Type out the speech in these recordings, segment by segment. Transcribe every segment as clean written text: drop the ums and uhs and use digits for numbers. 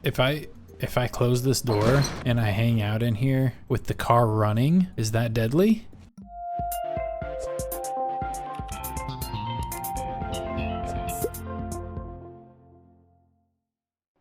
If I close this door and I hang out in here with the car running, is that deadly?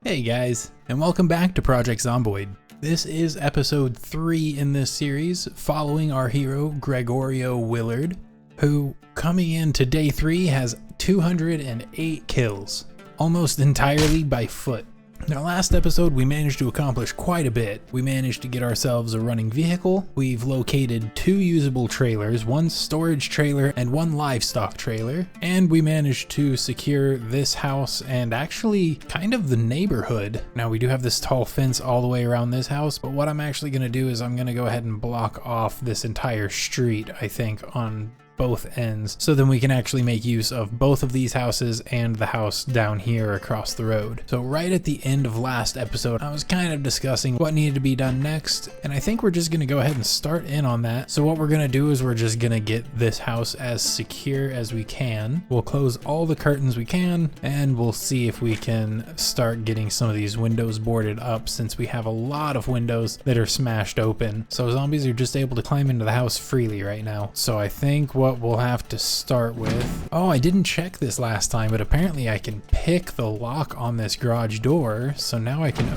Hey guys, and welcome back to Project Zomboid. This is episode 3 in this series, following our hero Gregorio Willard, who coming into day 3 has 208 kills, almost entirely by foot. In our last episode, we managed to accomplish quite a bit. We managed to get ourselves a running vehicle. We've located 2 usable trailers, 1 storage trailer and 1 livestock trailer. And we managed to secure this house and actually kind of the neighborhood. Now we do have this tall fence all the way around this house, but what I'm actually gonna do is I'm gonna go ahead and block off this entire street, I think, on both ends, so then we can actually make use of both of these houses and the house down here across the road. So right at the end of last episode, I was kind of discussing what needed to be done next, and I think we're just gonna go ahead and start in on that. So what we're gonna do is we're just gonna get this house as secure as we can. We'll close all the curtains we can, and we'll see if we can start getting some of these windows boarded up, since we have a lot of windows that are smashed open. So zombies are just able to climb into the house freely right now. So I think what we'll have to start with, oh, I didn't check this last time, but apparently I can pick the lock on this garage door, so now I can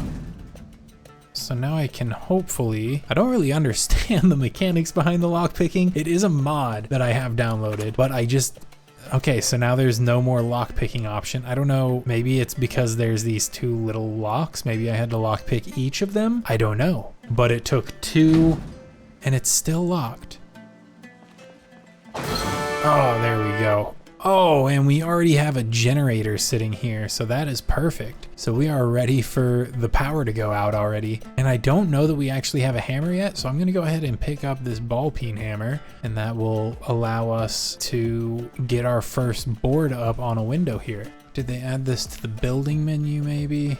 hopefully, I don't really understand the mechanics behind the lock picking. It is a mod that I have downloaded, but okay, so now there's no more lock picking option. I don't know, maybe it's because there's these 2 little locks. Maybe I had to lock pick each of them. I don't know, but it took 2 and it's still locked. Oh, there we go. Oh, and we already have a generator sitting here, so that is perfect. So we are ready for the power to go out already. And I don't know that we actually have a hammer yet, so I'm gonna go ahead and pick up this ball peen hammer, and that will allow us to get our first board up on a window here. Did they add this to the building menu maybe?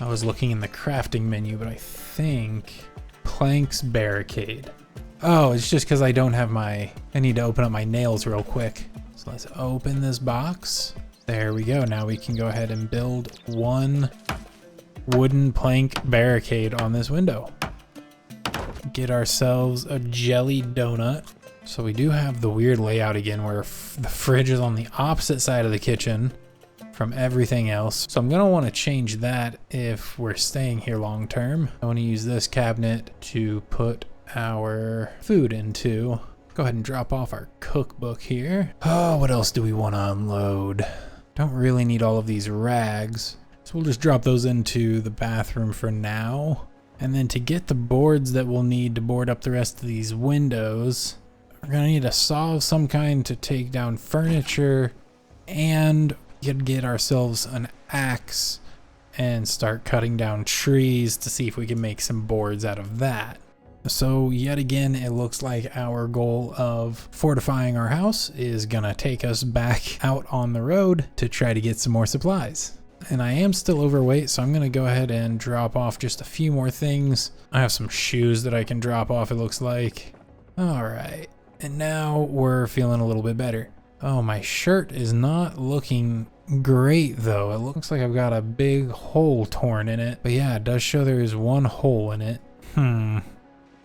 I was looking in the crafting menu, but I think planks barricade. Oh, it's just because I don't have I need to open up my nails real quick. So let's open this box. There we go. Now we can go ahead and build 1 wooden plank barricade on this window. Get ourselves a jelly donut. So we do have the weird layout again where the fridge is on the opposite side of the kitchen from everything else. So I'm gonna want to change that if we're staying here long term. I want to use this cabinet to put our food into. Go ahead and drop off our cookbook here. Oh, what else do we want to unload? Don't really need all of these rags, so we'll just drop those into the bathroom for now. And then to get the boards that we'll need to board up the rest of these windows, we're gonna need a saw of some kind to take down furniture, and we could get ourselves an axe and start cutting down trees to see if we can make some boards out of that. So yet again, it looks like our goal of fortifying our house is gonna take us back out on the road to try to get some more supplies. And I am still overweight, so I'm gonna go ahead and drop off just a few more things. I have some shoes that I can drop off, it looks like. All right, and now we're feeling a little bit better. Oh, my shirt is not looking great though. It looks like I've got a big hole torn in it. But yeah, it does show there is 1 hole in it.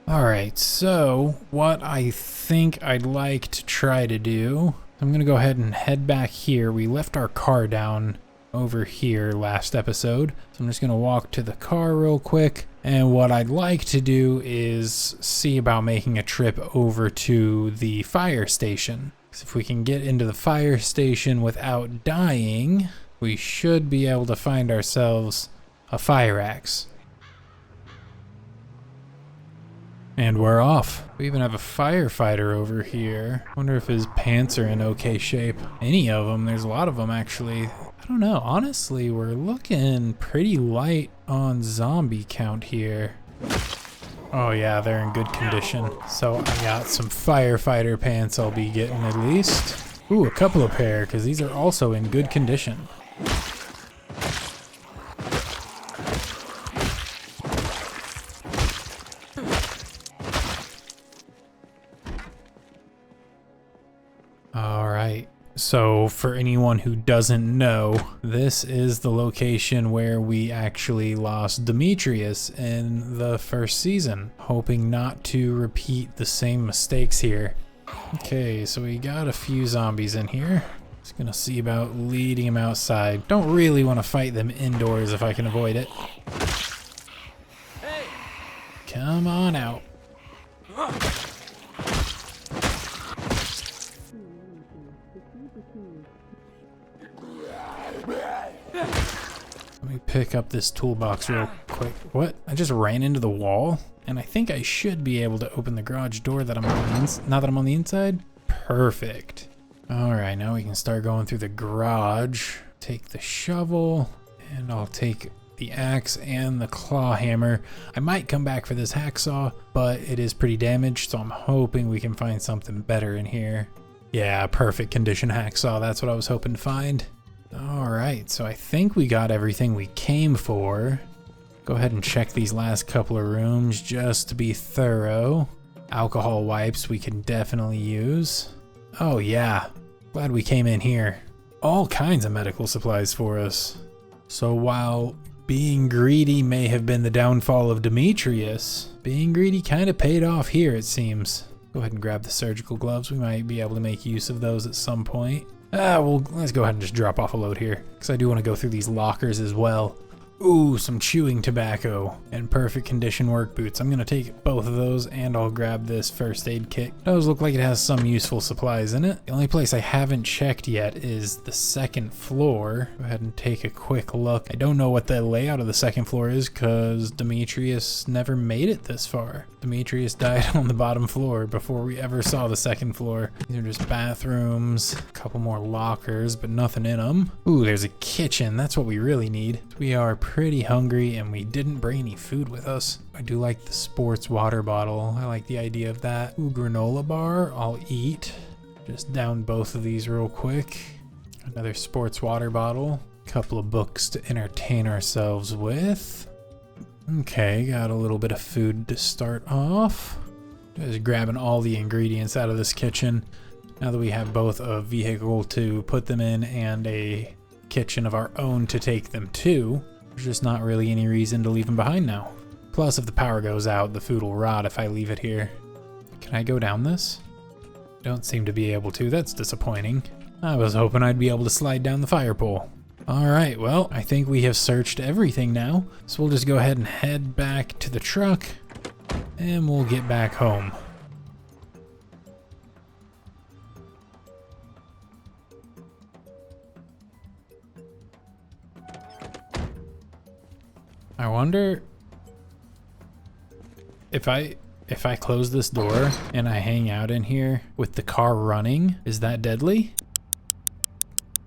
Alright, so what I think I'd like to try to do, I'm gonna go ahead and head back here. We left our car down over here last episode, so I'm just gonna walk to the car real quick. And what I'd like to do is see about making a trip over to the fire station. So if we can get into the fire station without dying, we should be able to find ourselves a fire axe. And we're off. We even have a firefighter over here. Wonder if his pants are in okay shape. Any of them, there's a lot of them actually. I don't know, honestly, we're looking pretty light on zombie count here. Oh yeah, they're in good condition. So I got some firefighter pants I'll be getting at least. Ooh, a couple of pair, because these are also in good condition. So for anyone who doesn't know, this is the location where we actually lost Demetrius in the first season, hoping not to repeat the same mistakes here. Okay, so we got a few zombies in here. Just gonna see about leading them outside. Don't really want to fight them indoors if I can avoid it. Come on out. Let me pick up this toolbox real quick. What? I just ran into the wall? And I think I should be able to open the garage door that I'm on now that I'm on the inside. Perfect. All right, now we can start going through the garage. Take the shovel, and I'll take the axe and the claw hammer. I might come back for this hacksaw, but it is pretty damaged, so I'm hoping we can find something better in here. Yeah, perfect condition hacksaw. That's what I was hoping to find. All right, so I think we got everything we came for. Go ahead and check these last couple of rooms just to be thorough. Alcohol wipes we can definitely use. Oh yeah, glad we came in here. All kinds of medical supplies for us. So while being greedy may have been the downfall of Demetrius, being greedy kind of paid off here, it seems. Go ahead and grab the surgical gloves. We might be able to make use of those at some point. Well, let's go ahead and just drop off a load here, because I do want to go through these lockers as well. Ooh, some chewing tobacco and perfect condition work boots. I'm going to take both of those, and I'll grab this first aid kit. It does look like it has some useful supplies in it. The only place I haven't checked yet is the second floor. Go ahead and take a quick look. I don't know what the layout of the second floor is because Demetrius never made it this far. Demetrius died on the bottom floor before we ever saw the second floor. These are just bathrooms, a couple more lockers, but nothing in them. Ooh, there's a kitchen. That's what we really need. We are pretty hungry and we didn't bring any food with us. I do like the sports water bottle. I like the idea of that. Ooh, granola bar, I'll eat. Just down both of these real quick. Another sports water bottle. Couple of books to entertain ourselves with. Okay, got a little bit of food to start off. Just grabbing all the ingredients out of this kitchen. Now that we have both a vehicle to put them in and a kitchen of our own to take them to, there's just not really any reason to leave them behind now. Plus, if the power goes out, the food will rot if I leave it here. Can I go down this? Don't seem to be able to. That's disappointing. I was hoping I'd be able to slide down the fire pole. All right, well, I think we have searched everything now. So we'll just go ahead and head back to the truck and we'll get back home. I wonder if I close this door and I hang out in here with the car running, is that deadly?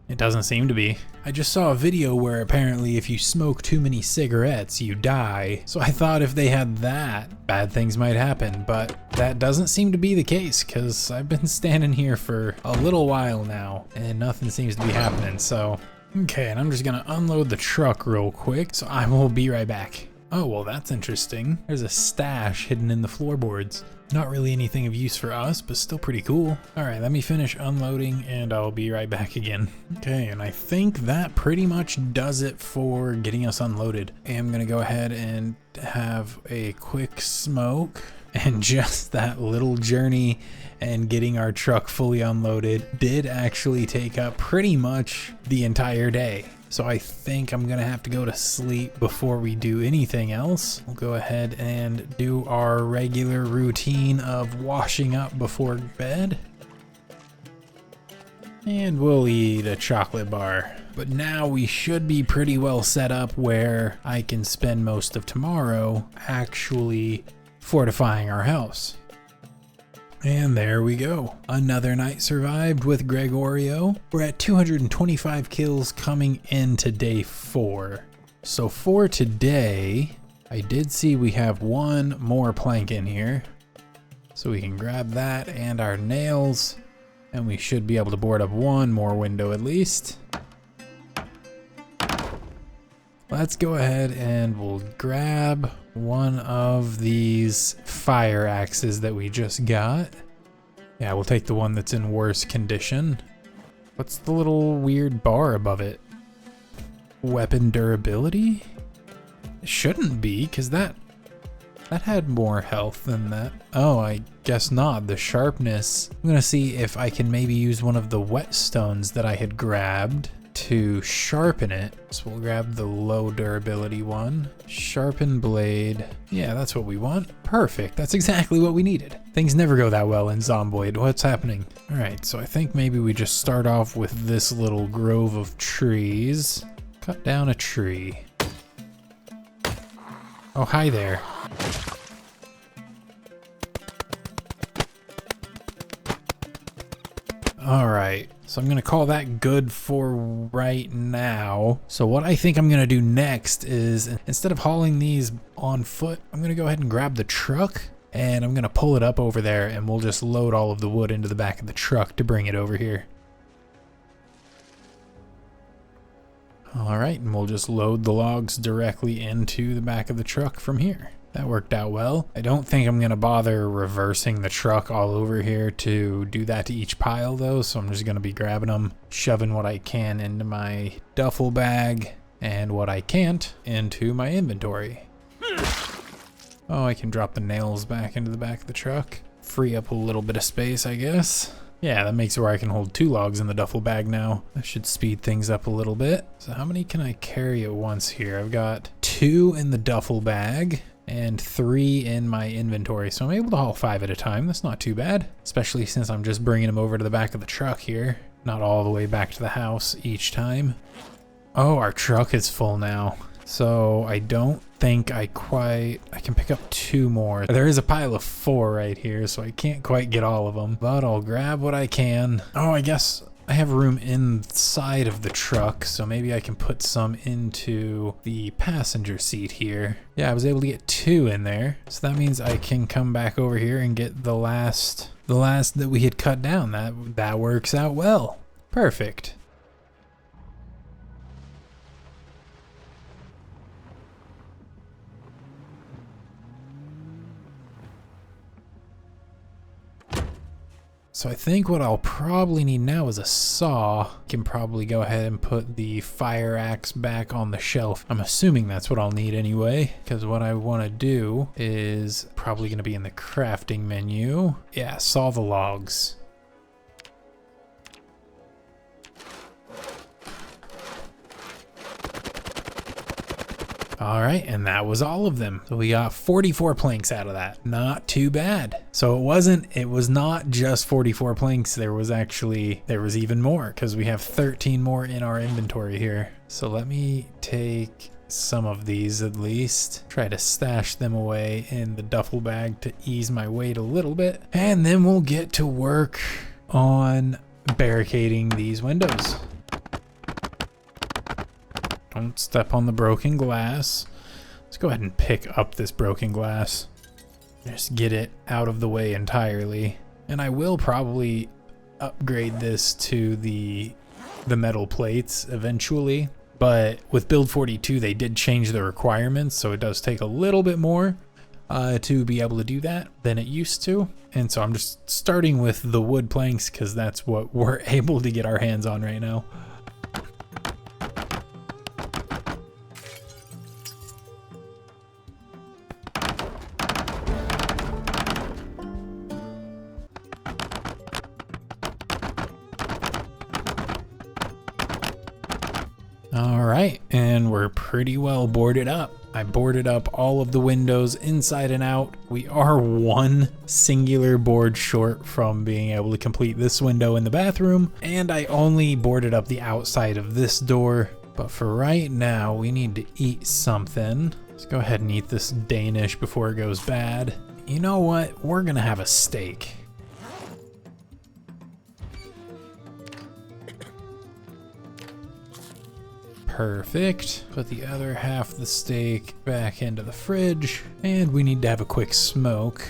It doesn't seem to be. I just saw a video where apparently if you smoke too many cigarettes, you die. So I thought if they had that, bad things might happen, but that doesn't seem to be the case because I've been standing here for a little while now and nothing seems to be happening, so. Okay, and I'm just gonna unload the truck real quick, so I will be right back. Oh, well, that's interesting. There's a stash hidden in the floorboards. Not really anything of use for us, but still pretty cool. All right, let me finish unloading and I'll be right back again. Okay, and I think that pretty much does it for getting us unloaded. I'm gonna go ahead and have a quick smoke, and just that little journey and getting our truck fully unloaded did actually take up pretty much the entire day. So I think I'm gonna have to go to sleep before we do anything else. We'll go ahead and do our regular routine of washing up before bed. And we'll eat a chocolate bar. But now we should be pretty well set up where I can spend most of tomorrow actually fortifying our house. And there we go. Another night survived with Gregorio. We're at 225 kills coming into day 4. So for today, I did see we have one more plank in here. So we can grab that and our nails, and we should be able to board up one more window at least. Let's go ahead and we'll grab one of these fire axes that we just got. Yeah, we'll take the one that's in worse condition. What's the little weird bar above it? Weapon durability? It shouldn't be, because that had more health than that. Oh, I guess not. The sharpness. I'm gonna see if I can maybe use one of the whetstones that I had grabbed to sharpen it. So we'll grab the low durability one. Sharpen blade. Yeah, that's what we want. Perfect. That's exactly what we needed. Things never go that well in Zomboid. What's happening? All right, so I think maybe we just start off with this little grove of trees. Cut down a tree. Oh, hi there. All right, so I'm gonna call that good for right now. So what I think I'm gonna do next is, instead of hauling these on foot, I'm gonna go ahead and grab the truck and I'm gonna pull it up over there and we'll just load all of the wood into the back of the truck to bring it over here. All right, and we'll just load the logs directly into the back of the truck from here. That worked out well. I don't think I'm gonna bother reversing the truck all over here to do that to each pile though, so I'm just gonna be grabbing them, shoving what I can into my duffel bag, and what I can't into my inventory. Oh, I can drop the nails back into the back of the truck. Free up a little bit of space, I guess. Yeah, that makes it where I can hold 2 logs in the duffel bag now. That should speed things up a little bit. So how many can I carry at once here? I've got 2 in the duffel bag and 3 in my inventory. So I'm able to haul 5 at a time. That's not too bad, especially since I'm just bringing them over to the back of the truck here, not all the way back to the house each time. Oh, our truck is full now. So I don't think I can pick up 2 more. There is a pile of 4 right here, so I can't quite get all of them, but I'll grab what I can. Oh, I guess I have room inside of the truck, so maybe I can put some into the passenger seat here. Yeah, I was able to get 2 in there, so that means I can come back over here and get the last that we had cut down. That works out well. Perfect. So I think what I'll probably need now is a saw. I can probably go ahead and put the fire axe back on the shelf. I'm assuming that's what I'll need anyway, because what I want to do is probably going to be in the crafting menu. Yeah, saw the logs. All right, and that was all of them. So we got 44 planks out of that. Not too bad. So it was not just 44 planks. There was even more, because we have 13 more in our inventory here. So let me take some of these at least. Try to stash them away in the duffel bag to ease my weight a little bit. And then we'll get to work on barricading these windows. Don't step on the broken glass. Let's go ahead and pick up this broken glass. Just get it out of the way entirely. And I will probably upgrade this to the metal plates eventually. But with build 42, they did change the requirements, so it does take a little bit more to be able to do that than it used to. And so I'm just starting with the wood planks because that's what we're able to get our hands on right now. All right, and we're pretty well boarded up. I boarded up all of the windows inside and out. We are 1 singular board short from being able to complete this window in the bathroom, and I only boarded up the outside of this door. But for right now, we need to eat something. Let's go ahead and eat this Danish before it goes bad. You know what? We're gonna have a steak. Perfect. Put the other half of the steak back into the fridge, and we need to have a quick smoke.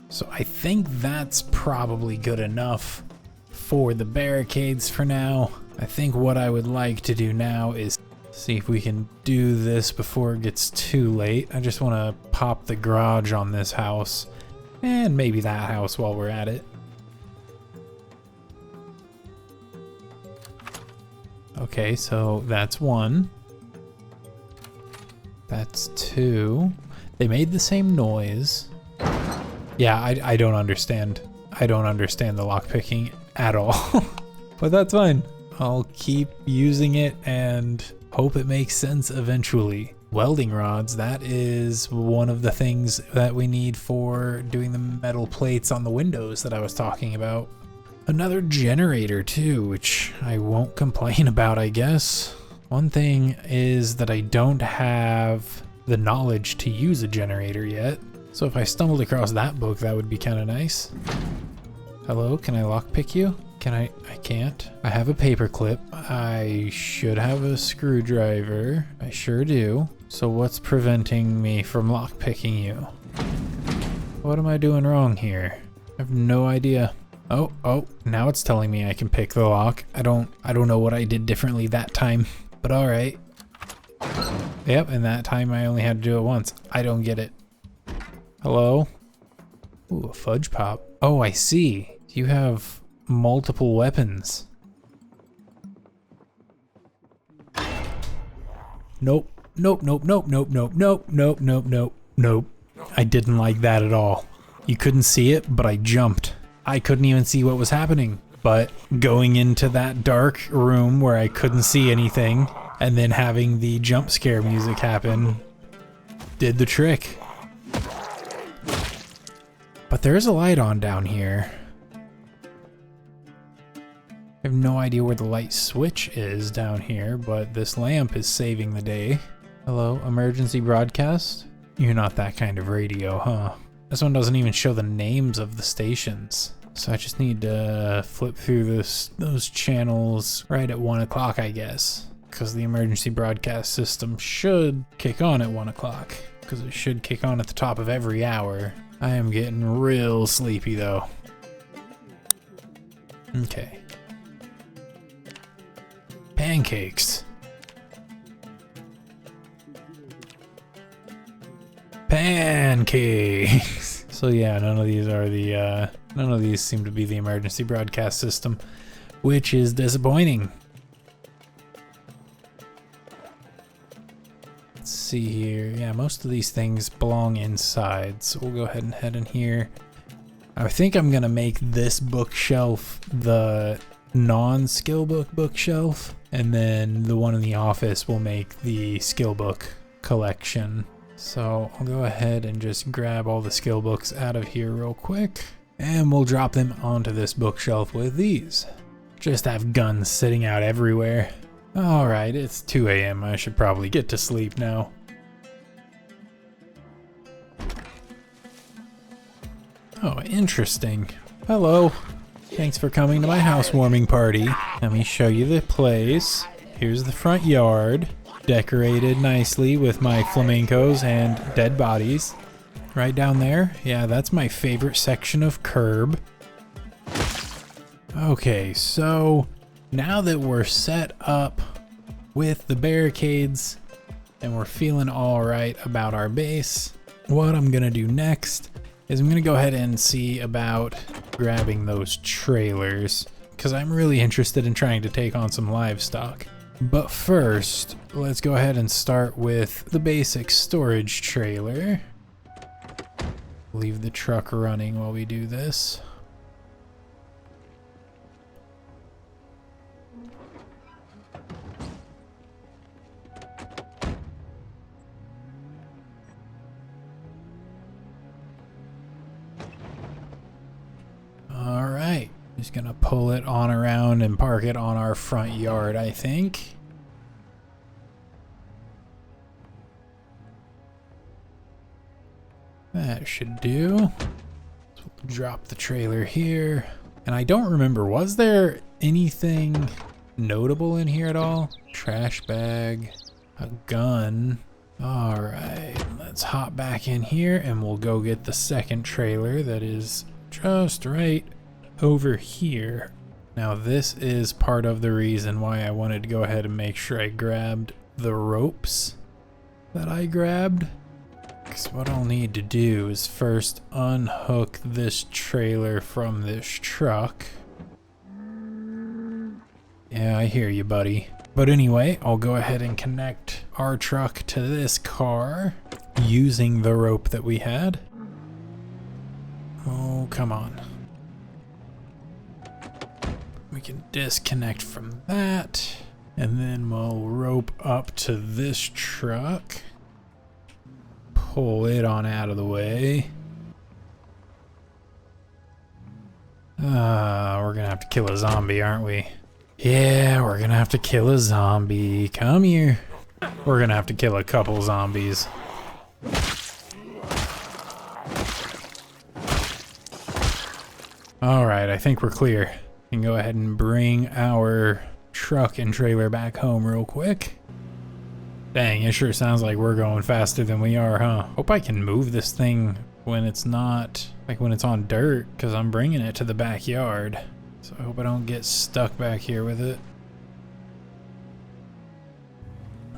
So I think that's probably good enough for the barricades for now. I think what I would like to do now is see if we can do this before it gets too late. I just want to pop the garage on this house and maybe that house while we're at it. Okay, so that's 1. That's 2. They made the same noise. Yeah, I don't understand. I don't understand the lockpicking at all. But that's fine. I'll keep using it and hope it makes sense eventually. Welding rods, that is one of the things that we need for doing the metal plates on the windows that I was talking about. Another generator too, which I won't complain about, I guess. One thing is that I don't have the knowledge to use a generator yet. So if I stumbled across that book, that would be kind of nice. Hello, can I lockpick you? Can I can't. I have a paper clip. I should have a screwdriver. I sure do. So what's preventing me from lockpicking you? What am I doing wrong here? I have no idea. Oh, now it's telling me I can pick the lock. I don't know what I did differently that time, but all right. Yep, and that time I only had to do it once. I don't get it. Hello? Ooh, a fudge pop. Oh, I see. You have multiple weapons. Nope. Nope. I didn't like that at all. You couldn't see it, but I jumped. I couldn't even see what was happening. But going into that dark room where I couldn't see anything and then having the jump scare music happen did the trick. But there's a light on down here. I have no idea where the light switch is down here, but this lamp is saving the day. Hello, emergency broadcast? You're not that kind of radio, huh? This one doesn't even show the names of the stations. So I just need to flip through those channels right at 1 o'clock, I guess. Because the emergency broadcast system should kick on at 1 o'clock. Because it should kick on at the top of every hour. I am getting real sleepy though. Okay. Pancakes. Pancakes. So yeah, none of these seem to be the emergency broadcast system, which is disappointing. Let's see here. Yeah, most of these things belong inside, so we'll go ahead and head in here. I think I'm gonna make this bookshelf the non-skill book bookshelf, and then the one in the office will make the skill book collection. So I'll go ahead and just grab all the skill books out of here real quick, and we'll drop them onto this bookshelf with these. Just have guns sitting out everywhere. Alright, it's 2 a.m. I should probably get to sleep now. Oh, interesting. Hello. Thanks for coming to my housewarming party. Let me show you the place. Here's the front yard, decorated nicely with my flamencos and dead bodies. Right down there, yeah, that's my favorite section of curb. Okay, so now that we're set up with the barricades and we're feeling all right about our base, what I'm gonna do next is I'm gonna go ahead and see about grabbing those trailers, because I'm really interested in trying to take on some livestock. But first, let's go ahead and start with the basic storage trailer. Leave the truck running while we do this. Alright, just gonna pull it on around and park it on our front yard, I think. That should do. So we'll drop the trailer here. And I don't remember, was there anything notable in here at all? Trash bag, a gun. Alright, let's hop back in here and we'll go get the second trailer that is just right over here. Now this is part of the reason why I wanted to go ahead and make sure I grabbed the ropes that I grabbed. Because what I'll need to do is first unhook this trailer from this truck. Yeah, I hear you, buddy. But anyway, I'll go ahead and connect our truck to this car using the rope that we had. Oh, come on. We can disconnect from that, and then we'll rope up to this truck. Pull it on out of the way. We're gonna have to kill a zombie, aren't we? Yeah, we're gonna have to kill a zombie. Come here. We're gonna have to kill a couple zombies. Alright, I think we're clear. We can go ahead and bring our truck and trailer back home real quick. Dang, it sure sounds like we're going faster than we are, huh? Hope I can move this thing when it's not, like when it's on dirt, because I'm bringing it to the backyard. So I hope I don't get stuck back here with it. I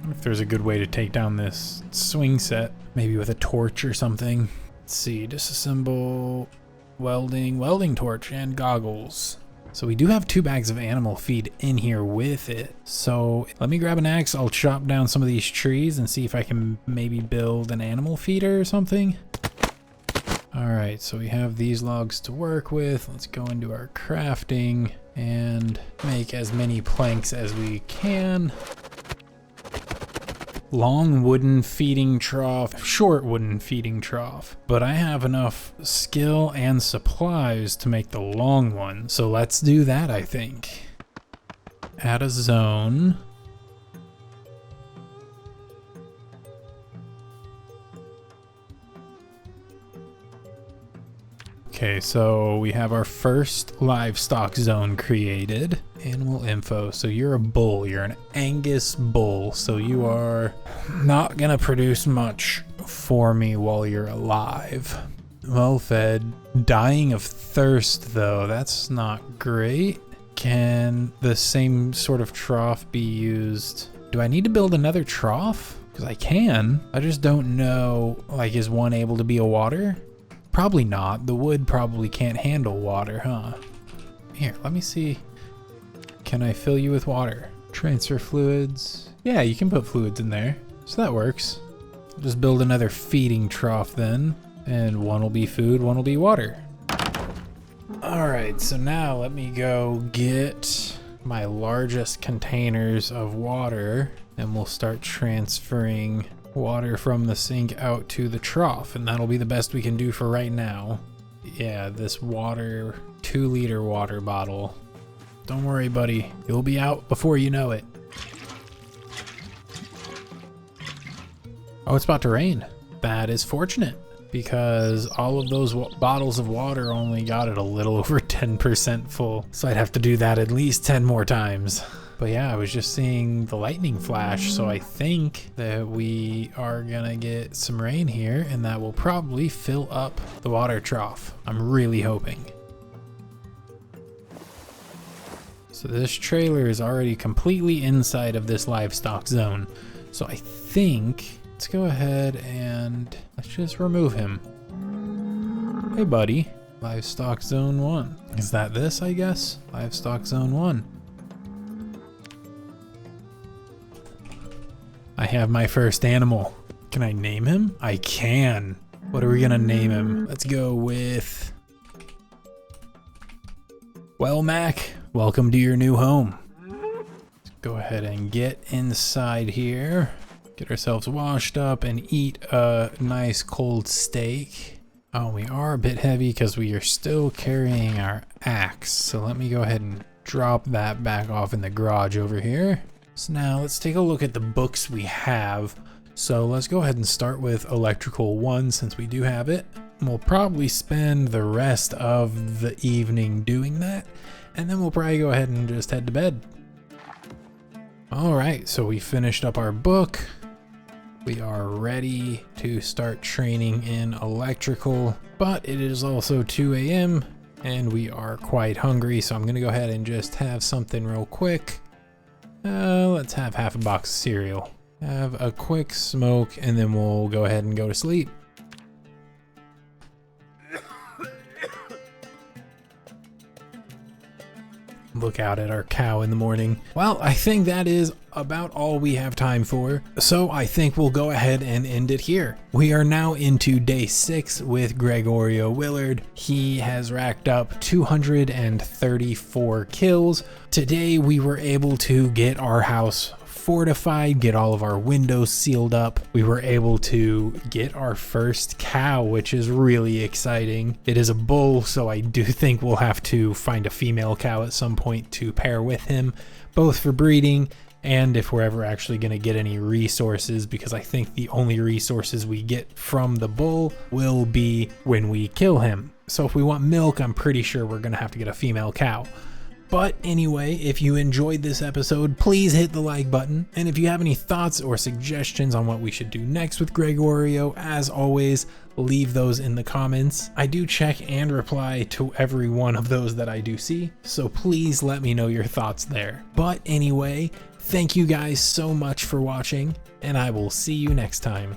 wonder if there's a good way to take down this swing set, maybe with a torch or something. Let's see, disassemble, welding torch, and goggles. So we do have 2 bags of animal feed in here with it. So let me grab an axe. I'll chop down some of these trees and see if I can maybe build an animal feeder or something. All right, so we have these logs to work with. Let's go into our crafting and make as many planks as we can. Long wooden feeding trough, short wooden feeding trough. But I have enough skill and supplies to make the long one. So let's do that, I think. Add a zone. Okay, so we have our first livestock zone created. Animal info. So you're a bull. You're an Angus bull. So you are not gonna produce much for me while you're alive. Well fed. Dying of thirst though. That's not great. Can the same sort of trough be used? Do I need to build another trough? Because I can. I just don't know, like, is one able to be a water? Probably not. The wood probably can't handle water, huh? Here, let me see. Can I fill you with water? Transfer fluids. Yeah, you can put fluids in there. So that works. I'll just build another feeding trough then. And one will be food, one will be water. Alright, so now let me go get my largest containers of water. And we'll start transferring water from the sink out to the trough, and that'll be the best we can do for right now. Yeah, this water, 2-liter water bottle. Don't worry, buddy. You'll be out before you know it. Oh, it's about to rain. That is fortunate, because all of those bottles of water only got it a little over 10% full. So I'd have to do that at least 10 more times. But yeah, I was just seeing the lightning flash, so I think that we are gonna get some rain here, and that will probably fill up the water trough. I'm really hoping. So this trailer is already completely inside of this livestock zone. So I think, let's go ahead and let's just remove him. Hey buddy, livestock zone 1. Is that this, I guess? Livestock zone 1. I have my first animal. Can I name him? I can. What are we gonna name him? Let's go with... Well, Mac, welcome to your new home. Let's go ahead and get inside here. Get ourselves washed up and eat a nice cold steak. Oh, we are a bit heavy because we are still carrying our axe. So let me go ahead and drop that back off in the garage over here. So now let's take a look at the books we have. So let's go ahead and start with Electrical 1 since we do have it. We'll probably spend the rest of the evening doing that, and then we'll probably go ahead and just head to bed. All right, so we finished up our book. We are ready to start training in electrical, but it is also 2 a.m. and we are quite hungry, so I'm gonna go ahead and just have something real quick. Let's have half a box of cereal. Have a quick smoke, and then we'll go ahead and go to sleep. look out at our cow in the morning. Well, I think that is about all we have time for, so I think we'll go ahead and end it here. We are now into day 6 with Gregorio Willard. He has racked up 234 kills. Today we were able to get our house fortified, get all of our windows sealed up. We were able to get our first cow, which is really exciting. It is a bull, so I do think we'll have to find a female cow at some point to pair with him, both for breeding and if we're ever actually going to get any resources, because I think the only resources we get from the bull will be when we kill him. So if we want milk, I'm pretty sure we're going to have to get a female cow. But anyway, if you enjoyed this episode, please hit the like button. And if you have any thoughts or suggestions on what we should do next with Gregorio, as always, leave those in the comments. I do check and reply to every one of those that I do see, so please let me know your thoughts there. But anyway, thank you guys so much for watching, and I will see you next time.